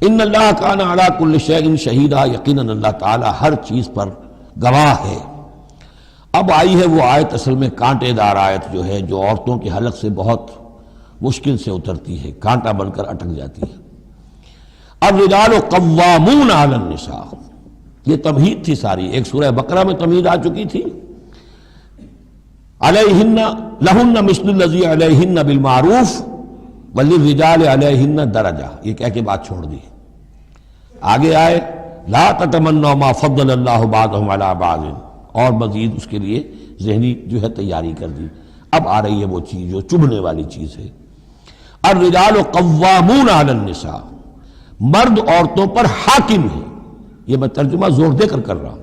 ان اللہ کان علی کل شیء شہیدا، یقیناً اللہ تعالیٰ ہر چیز پر گواہ ہے۔ اب آئی ہے وہ آیت، اصل میں کانٹے دار آیت جو ہے، جو عورتوں کے حلق سے بہت مشکل سے اترتی ہے، کانٹا بن کر اٹک جاتی ہے۔ الرجال قوامون علی النساء، یہ تمہید تھی ساری، ایک سورہ بقرہ میں تمہید آ چکی تھی، علیہن لہن مثل الذی علیہن بالمعروف وللرجال علیہن درجہ، یہ کہہ کے بات چھوڑ دی۔ آگے آئے لا تتمنوا ما فضل اللہ بعضهم علی بعض، اور مزید اس کے لیے ذہنی جو ہے تیاری کر دی۔ اب آ رہی ہے وہ چیز جو چبھنے والی چیز ہے۔ الرجال قوامون علی النساء، مرد عورتوں پر حاکم ہے۔ یہ میں ترجمہ زور دے کر رہا ہوں۔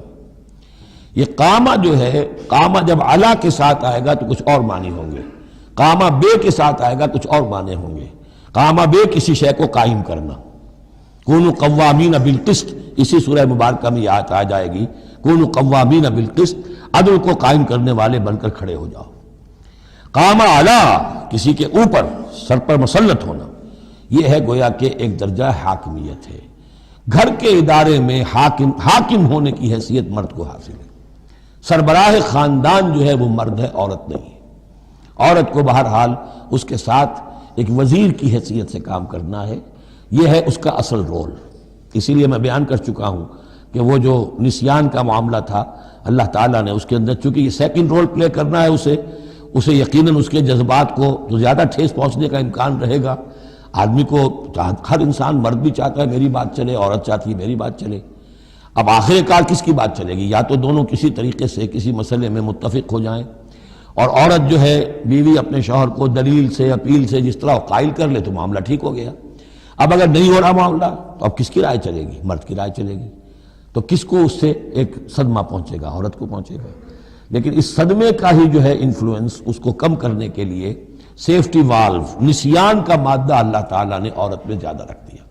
یہ قامہ جو ہے، قامہ جب علا کے ساتھ آئے گا تو کچھ اور معنی ہوں گے، قامہ بے کے ساتھ آئے گا کچھ اور معنی ہوں گے۔ قامہ بے کسی شے کو قائم کرنا، کونوا قوامین بالقسط، اسی سورہ مبارکہ میں یہ آیت آ جائے گی، کونوا قوامین بالقسط، عدل کو قائم کرنے والے بن کر کھڑے ہو جاؤ۔ قامہ علا، کسی کے اوپر، سر پر مسلط ہونا، یہ ہے گویا کہ ایک درجہ حاکمیت ہے۔ گھر کے ادارے میں حاکم ہونے کی حیثیت مرد کو حاصل ہے۔ سربراہ خاندان جو ہے وہ مرد ہے، عورت نہیں ہے۔ عورت کو بہرحال اس کے ساتھ ایک وزیر کی حیثیت سے کام کرنا ہے، یہ ہے اس کا اصل رول۔ اسی لیے میں بیان کر چکا ہوں کہ وہ جو نسیان کا معاملہ تھا، اللہ تعالیٰ نے اس کے اندر چونکہ یہ سیکنڈ رول پلے کرنا ہے اسے یقیناً اس کے جذبات کو جو زیادہ ٹھیس پہنچنے کا امکان رہے گا۔ آدمی کو، ہر انسان، مرد بھی چاہتا ہے میری بات چلے، عورت چاہتی ہے میری بات چلے۔ اب آخر کار کس کی بات چلے گی؟ یا تو دونوں کسی طریقے سے کسی مسئلے میں متفق ہو جائیں، اور عورت جو ہے بیوی اپنے شوہر کو دلیل سے، اپیل سے جس طرح قائل کر لے تو معاملہ ٹھیک ہو گیا۔ اب اگر نہیں ہو رہا معاملہ تو اب کس کی رائے چلے گی؟ مرد کی رائے چلے گی۔ تو کس کو اس سے ایک صدمہ پہنچے گا؟ عورت کو پہنچے گا۔ لیکن اس صدمے کا ہی جو ہے انفلوئنس، اس کو کم کرنے کے لیے سیفٹی والو، نسیان کا مادہ اللہ تعالیٰ نے عورت میں زیادہ رکھ دیا۔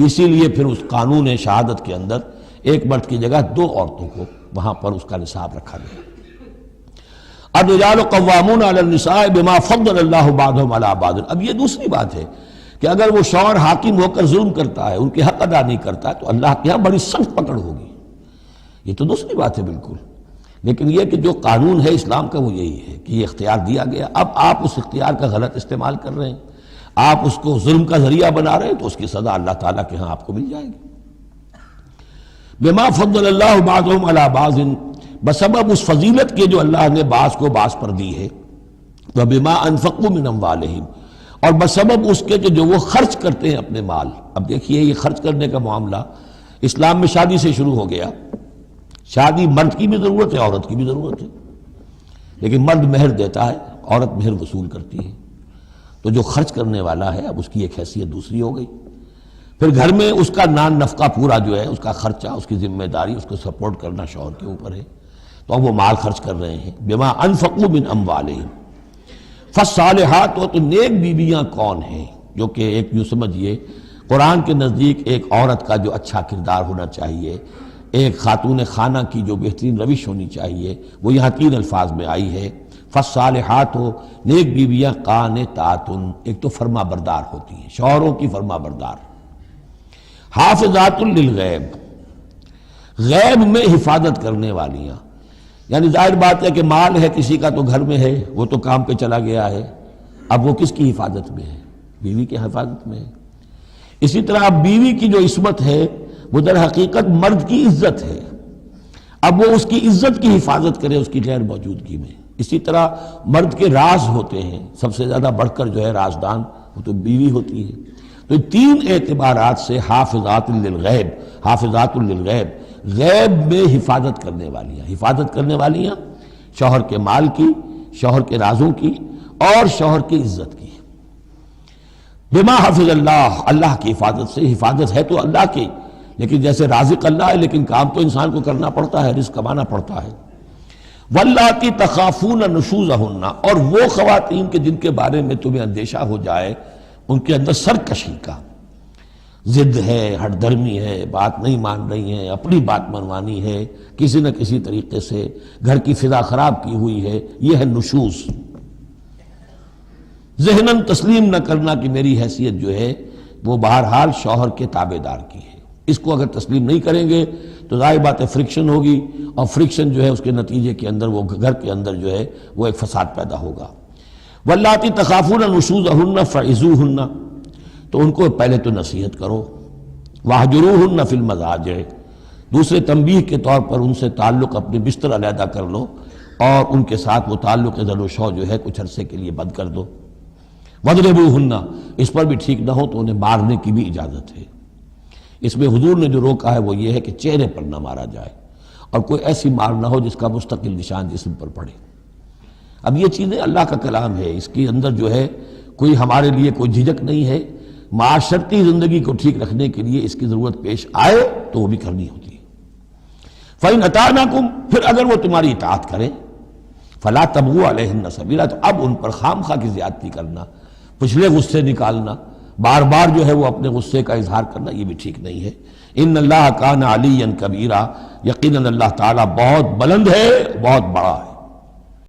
اسی لیے پھر اس قانون شہادت کے اندر ایک مرد کی جگہ 2 عورتوں کو وہاں پر اس کا نصاب رکھا گیا۔ الرجال قوامون علی النساء بما فضل اللہ بعضهم علی بعض۔ اب یہ دوسری بات ہے کہ اگر وہ شوہر حاکم ہو کر ظلم کرتا ہے، ان کے حق ادا نہیں کرتا ہے، تو اللہ کے ہاں بڑی سخت پکڑ ہوگی۔ یہ تو دوسری بات ہے بالکل۔ لیکن یہ کہ جو قانون ہے اسلام کا وہ یہی ہے کہ یہ اختیار دیا گیا، اب آپ اس اختیار کا غلط استعمال کر رہے ہیں، آپ اس کو ظلم کا ذریعہ بنا رہے ہیں، تو اس کی سزا اللہ تعالیٰ کے ہاں آپ کو مل جائے گی۔ بما فضل اللہ بعضهم علی بعض، بسبب اس فضیلت کے جو اللہ نے بعض کو بعض پر دی ہے، وبما انفقوا من اموالہم، اور بسبب اس کے کہ جو وہ خرچ کرتے ہیں اپنے مال۔ اب دیکھیے یہ خرچ کرنے کا معاملہ اسلام میں شادی سے شروع ہو گیا۔ شادی مرد کی بھی ضرورت ہے، عورت کی بھی ضرورت ہے، لیکن مرد مہر دیتا ہے، عورت مہر وصول کرتی ہے۔ تو جو خرچ کرنے والا ہے اب اس کی ایک حیثیت دوسری ہو گئی۔ پھر گھر میں اس کا نان نفقہ پورا جو ہے، اس کا خرچہ، اس کی ذمہ داری، اس کو سپورٹ کرنا شوہر کے اوپر ہے، تو اب وہ مال خرچ کر رہے ہیں۔ بما انفقوا من اموالہم، فالصالحات، تو نیک بیویاں کون ہیں؟ جو کہ ایک یوں سمجھیے قرآن کے نزدیک ایک عورت کا جو اچھا کردار ہونا چاہیے، ایک خاتون خانہ کی جو بہترین روش ہونی چاہیے، وہ یہاں 3 الفاظ میں آئی ہے۔ فالصالحات، نیک بیویاں، قانتات، ایک تو فرما بردار ہوتی ہیں، شوہروں کی فرما بردار۔ حافظات للغیب، غیب میں حفاظت کرنے والیاں، یعنی ظاہر بات ہے کہ مال ہے کسی کا تو گھر میں ہے، وہ تو کام پہ چلا گیا ہے، اب وہ کس کی حفاظت میں ہے؟ بیوی کی حفاظت میں ہے۔ اسی طرح اب بیوی کی جو عصمت ہے وہ در حقیقت مرد کی عزت ہے، اب وہ اس کی عزت کی حفاظت کرے اس کی غیر موجودگی میں۔ اسی طرح مرد کے راز ہوتے ہیں، سب سے زیادہ بڑھ کر جو ہے رازدان وہ تو بیوی ہوتی ہے۔ تو 3 اعتبارات سے حافظات للغیب، حافظات للغیب، غیب میں حفاظت کرنے والیاں، حفاظت کرنے والیاں شوہر کے مال کی، شوہر کے رازوں کی، اور شوہر کی عزت کی۔ بما حفظ اللہ، اللہ کی حفاظت سے، حفاظت ہے تو اللہ کی، لیکن جیسے رازق اللہ ہے لیکن کام تو انسان کو کرنا پڑتا ہے، رزق کمانا پڑتا ہے۔ واللاتی تخافون نشوزہن، اور وہ خواتین کے جن کے بارے میں تمہیں اندیشہ ہو جائے ان کے اندر سرکشی کا، ضد ہے، ہٹ دھرمی ہے، بات نہیں مان رہی ہیں، اپنی بات منوانی ہے، کسی نہ کسی طریقے سے گھر کی فضا خراب کی ہوئی ہے، یہ ہے نشوز۔ ذہناً تسلیم نہ کرنا کہ میری حیثیت جو ہے وہ بہرحال شوہر کے تابع دار کی ہے. اس کو اگر تسلیم نہیں کریں گے تو ظاہر بات ہے فرکشن ہوگی، اور فرکشن جو ہے اس کے نتیجے کے اندر وہ گھر کے اندر جو ہے وہ ایک فساد پیدا ہوگا. واللاتی تخافون نشوزہن فعظوہن، تو ان کو پہلے تو نصیحت کرو. واہجروہن فی المضاجع، دوسرے تنبیہ کے طور پر ان سے تعلق اپنے بستر علیحدہ کر لو، اور ان کے ساتھ وہ تعلق زد و شو جو ہے کچھ عرصے کے لیے بند کر دو. وَاضْرِبُوهُنَّ، اس پر بھی ٹھیک نہ ہو تو انہیں مارنے کی بھی اجازت ہے. اس میں حضور نے جو روکا ہے وہ یہ ہے کہ چہرے پر نہ مارا جائے، اور کوئی ایسی مار نہ ہو جس کا مستقل نشان جسم پر پڑے. اب یہ چیزیں اللہ کا کلام ہے، اس کے اندر جو ہے کوئی ہمارے لیے کوئی جھجک نہیں ہے. معاشرتی زندگی کو ٹھیک رکھنے کے لیے اس کی ضرورت پیش آئے تو وہ بھی کرنی ہوتی ہے. فَإِنْ أَطَعْنَكُمْ، پھر اگر وہ تمہاری اطاعت کریں، فَلَا تَبْغُوا عَلَيْهِنَّ سَبِيلًا، تو اب ان پر خام خواہ کی زیادتی کرنا، پچھلے غصے نکالنا، بار بار جو ہے وہ اپنے غصے کا اظہار کرنا، یہ بھی ٹھیک نہیں ہے. ان اللہ کان علیٰ کبیرہ، یقیناً اللہ تعالیٰ بہت بلند ہے، بہت بڑا ہے.